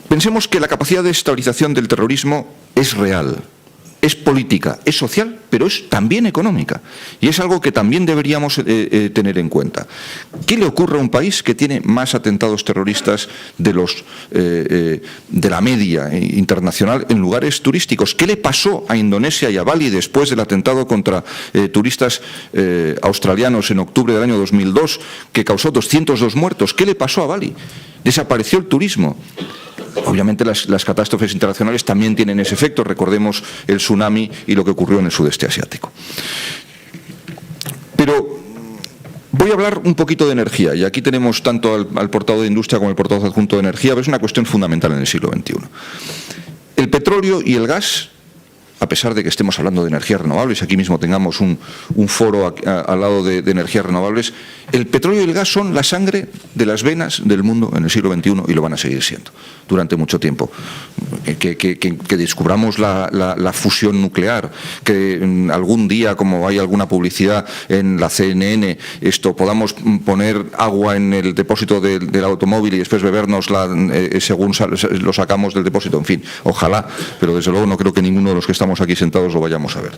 Pensemos que la capacidad de estabilización del terrorismo es real, es política, es social, pero es también económica. Y es algo que también deberíamos tener en cuenta. ¿Qué le ocurre a un país que tiene más atentados terroristas de la media internacional en lugares turísticos? ¿Qué le pasó a Indonesia y a Bali después del atentado contra turistas australianos en octubre del año 2002, que causó 202 muertos? ¿Qué le pasó a Bali? Desapareció el turismo. Obviamente las catástrofes internacionales también tienen ese efecto. Recordemos el tsunami y lo que ocurrió en el sudeste asiático. Pero voy a hablar un poquito de energía, y aquí tenemos tanto al portavoz de Industria como al portavoz adjunto de Energía, pero es una cuestión fundamental en el siglo XXI. El petróleo y el gas, a pesar de que estemos hablando de energías renovables, aquí mismo tengamos un foro al lado de energías renovables, el petróleo y el gas son la sangre de las venas del mundo en el siglo XXI y lo van a seguir siendo durante mucho tiempo. Que descubramos la fusión nuclear, que algún día, como hay alguna publicidad en la CNN, podamos poner agua en el depósito del automóvil y después bebérnosla según lo sacamos del depósito, en fin, ojalá, pero desde luego no creo que ninguno de los que estamos aquí sentados lo vayamos a ver.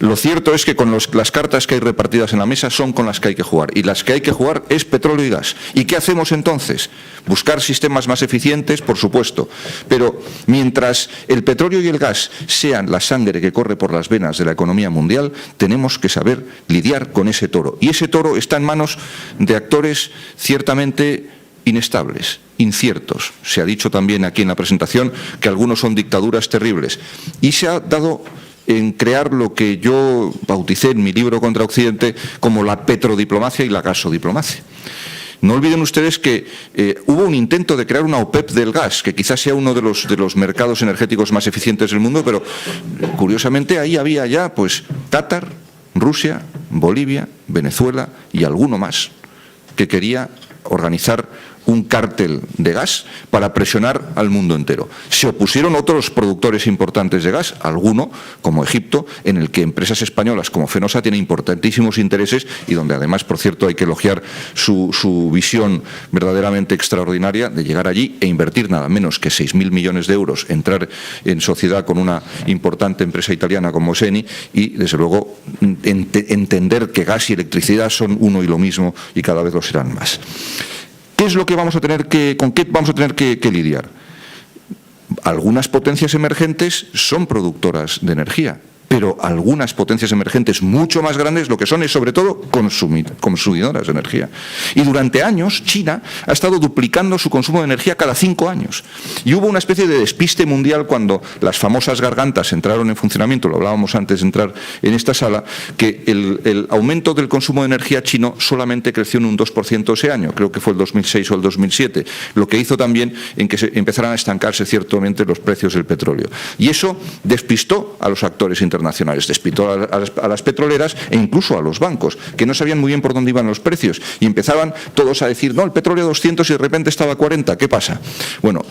Lo cierto es que con las cartas que hay repartidas en la mesa son con las que hay que jugar, y las que hay que jugar es petróleo y gas. ¿Y qué hacemos entonces? Buscar sistemas más eficientes, por supuesto, pero mientras el petróleo y el gas sean la sangre que corre por las venas de la economía mundial, tenemos que saber lidiar con ese toro. Y ese toro está en manos de actores ciertamente inestables, inciertos. Se ha dicho también aquí en la presentación que algunos son dictaduras terribles. Y se ha dado en crear lo que yo bauticé en mi libro Contra Occidente como la petrodiplomacia y la gasodiplomacia. No olviden ustedes que hubo un intento de crear una OPEP del gas, que quizás sea uno de los mercados energéticos más eficientes del mundo, pero curiosamente ahí había ya pues Qatar, Rusia, Bolivia, Venezuela y alguno más que quería organizar un cártel de gas para presionar al mundo entero. Se opusieron otros productores importantes de gas, alguno, como Egipto, en el que empresas españolas como Fenosa tienen importantísimos intereses y donde además, por cierto, hay que elogiar su visión verdaderamente extraordinaria de llegar allí e invertir nada menos que 6.000 millones de euros, entrar en sociedad con una importante empresa italiana como Eni y, desde luego, entender que gas y electricidad son uno y lo mismo y cada vez lo serán más. ¿Qué es lo que con qué vamos a tener que lidiar? Algunas potencias emergentes son productoras de energía, pero algunas potencias emergentes mucho más grandes lo que son es sobre todo consumidoras de energía. Y durante años China ha estado duplicando su consumo de energía cada 5 años. Y hubo una especie de despiste mundial cuando las famosas gargantas entraron en funcionamiento, lo hablábamos antes de entrar en esta sala, que el aumento del consumo de energía chino solamente creció en un 2% ese año, creo que fue el 2006 o el 2007, lo que hizo también en que se empezaran a estancarse ciertamente los precios del petróleo. Y eso despistó a los actores internacionales, despistó a las petroleras e incluso a los bancos, que no sabían muy bien por dónde iban los precios y empezaban todos a decir, no, el petróleo 200 y de repente estaba a 40, ¿qué pasa? Bueno,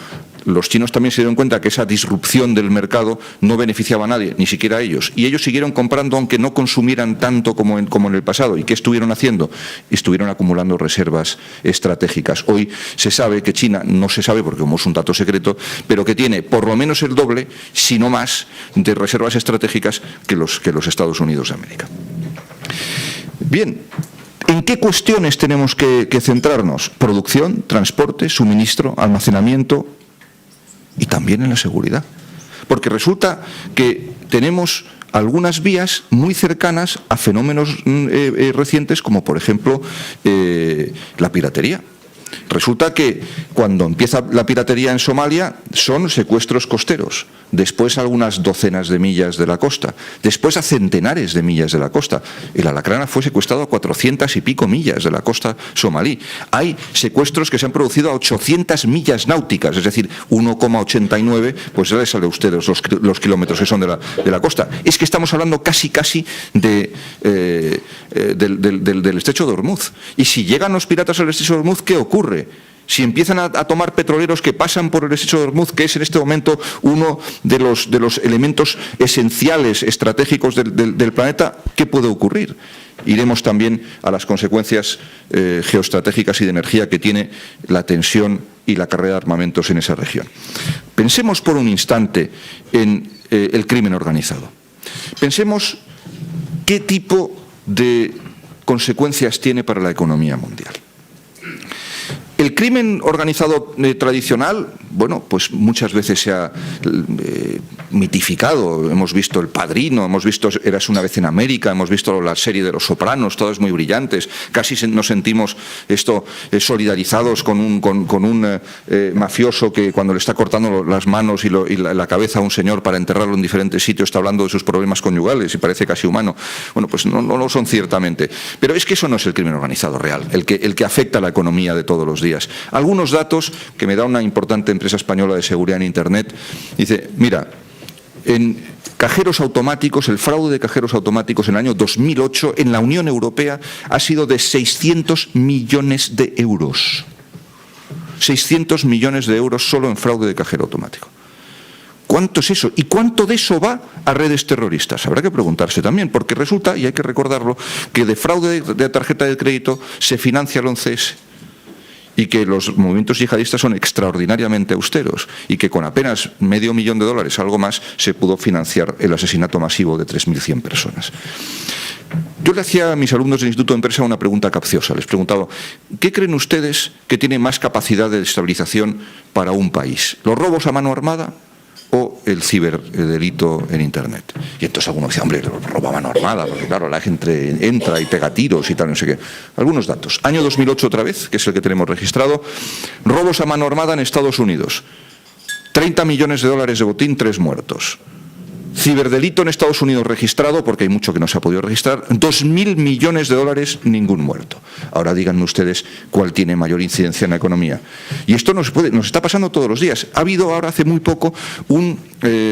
los chinos también se dieron cuenta que esa disrupción del mercado no beneficiaba a nadie, ni siquiera a ellos, y ellos siguieron comprando aunque no consumieran tanto como en el pasado. ¿Y qué estuvieron haciendo? Estuvieron acumulando reservas estratégicas. Hoy se sabe que China, no se sabe porque como es un dato secreto, pero que tiene por lo menos el doble, si no más, de reservas estratégicas que los Estados Unidos de América. Bien, ¿en qué cuestiones tenemos que centrarnos? Producción, transporte, suministro, almacenamiento y también en la seguridad. Porque resulta que tenemos algunas vías muy cercanas a fenómenos recientes como por ejemplo la piratería. Resulta que cuando empieza la piratería en Somalia son secuestros costeros, después a algunas docenas de millas de la costa, después a centenares de millas de la costa. El Alacrana fue secuestrado a 400 y pico millas de la costa somalí. Hay secuestros que se han producido a 800 millas náuticas, es decir, 1,89, pues ya les sale a ustedes los kilómetros que son de la costa. Es que estamos hablando casi del estrecho de Hormuz. Y si llegan los piratas al estrecho de Hormuz, ¿qué ocurre? Si empiezan a tomar petroleros que pasan por el estrecho de Hormuz, que es en este momento uno de los elementos esenciales, estratégicos del planeta, ¿qué puede ocurrir? Iremos también a las consecuencias geoestratégicas y de energía que tiene la tensión y la carrera de armamentos en esa región. Pensemos por un instante en el crimen organizado. Pensemos qué tipo de consecuencias tiene para la economía mundial. El crimen organizado tradicional, bueno, pues muchas veces se ha mitificado. Hemos visto El Padrino, hemos visto Eras una vez en América, hemos visto la serie de Los Sopranos, todas muy brillantes. Casi nos sentimos solidarizados con un mafioso que cuando le está cortando las manos y la cabeza a un señor para enterrarlo en diferentes sitios está hablando de sus problemas conyugales y parece casi humano. Bueno, pues no lo son ciertamente. Pero es que eso no es el crimen organizado real, el que afecta a la economía de todos los días. Algunos datos que me da una importante empresa española de seguridad en Internet. Dice, mira, en cajeros automáticos, el fraude de cajeros automáticos en el año 2008 en la Unión Europea ha sido de 600 millones de euros. 600 millones de euros solo en fraude de cajero automático. ¿Cuánto es eso? ¿Y cuánto de eso va a redes terroristas? Habrá que preguntarse también, porque resulta, y hay que recordarlo, que de fraude de tarjeta de crédito se financia el 11S. Y que los movimientos yihadistas son extraordinariamente austeros y que con apenas $500,000, algo más, se pudo financiar el asesinato masivo de 3.100 personas. Yo le hacía a mis alumnos del Instituto de Empresa una pregunta capciosa. Les preguntaba, ¿qué creen ustedes que tiene más capacidad de estabilización para un país? ¿Los robos a mano armada o el ciberdelito en Internet? Y entonces alguno decía, hombre, roba a mano armada, porque claro, la gente entra y pega tiros y tal, no sé qué. Algunos datos. Año 2008 otra vez, que es el que tenemos registrado, robos a mano armada en Estados Unidos. $30 millones de botín, 3 muertos. Ciberdelito en Estados Unidos registrado, porque hay mucho que no se ha podido registrar, $2.000 millones, ningún muerto. Ahora díganme ustedes cuál tiene mayor incidencia en la economía. Y esto nos está pasando todos los días. Ha habido ahora hace muy poco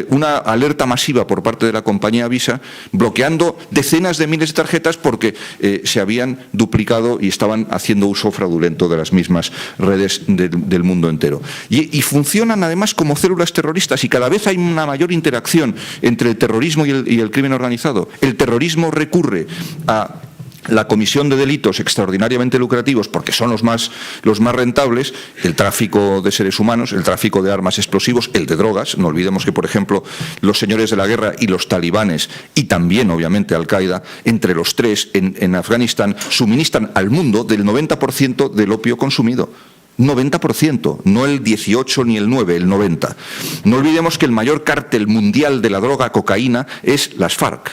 una alerta masiva por parte de la compañía Visa bloqueando decenas de miles de tarjetas porque se habían duplicado y estaban haciendo uso fraudulento de las mismas redes del mundo entero. Y funcionan además como células terroristas y cada vez hay una mayor interacción entre el terrorismo y el crimen organizado. El terrorismo recurre a la comisión de delitos extraordinariamente lucrativos porque son los más rentables, el tráfico de seres humanos, el tráfico de armas explosivos, el de drogas. No olvidemos que, por ejemplo, los señores de la guerra y los talibanes, y también, obviamente, Al-Qaeda, entre los tres en Afganistán, suministran al mundo del 90% del opio consumido. 90%, no el 18 ni el 9, el 90. No olvidemos que el mayor cártel mundial de la droga cocaína es las FARC,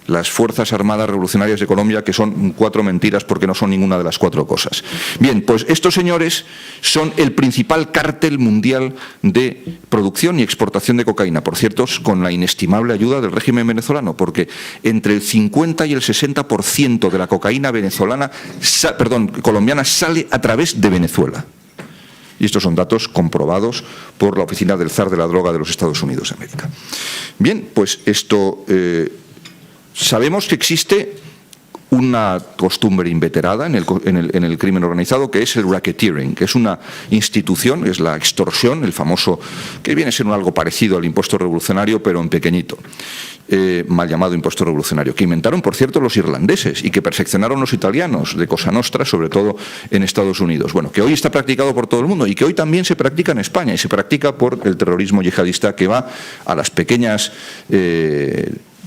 las Fuerzas Armadas Revolucionarias de Colombia, que son 4 mentiras porque no son ninguna de las 4 cosas. Bien, pues estos señores son el principal cártel mundial de producción y exportación de cocaína, por cierto, con la inestimable ayuda del régimen venezolano, porque entre el 50 y el 60% de la cocaína colombiana sale a través de Venezuela. Y estos son datos comprobados por la Oficina del Zar de la Droga de los Estados Unidos de América. Bien, pues esto... Sabemos que existe una costumbre inveterada en el crimen organizado, que es el racketeering, que es una institución, es la extorsión, el famoso, que viene a ser algo parecido al impuesto revolucionario, pero en pequeñito, mal llamado impuesto revolucionario, que inventaron, por cierto, los irlandeses y que perfeccionaron los italianos de Cosa Nostra, sobre todo en Estados Unidos. Bueno, que hoy está practicado por todo el mundo y que hoy también se practica en España y se practica por el terrorismo yihadista que va a las pequeñas...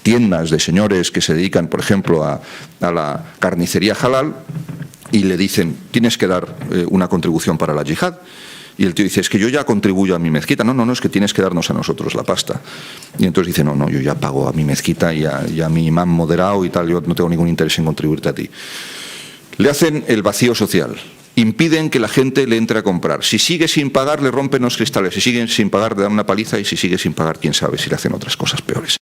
tiendas de señores que se dedican, por ejemplo, a la carnicería halal y le dicen, tienes que dar una contribución para la yihad. Y el tío dice, es que yo ya contribuyo a mi mezquita. No, es que tienes que darnos a nosotros la pasta. Y entonces dice, no, yo ya pago a mi mezquita y a mi imán moderado y tal, yo no tengo ningún interés en contribuirte a ti. Le hacen el vacío social. Impiden que la gente le entre a comprar. Si sigue sin pagar, le rompen los cristales. Si sigue sin pagar, le dan una paliza y si sigue sin pagar, quién sabe si le hacen otras cosas peores.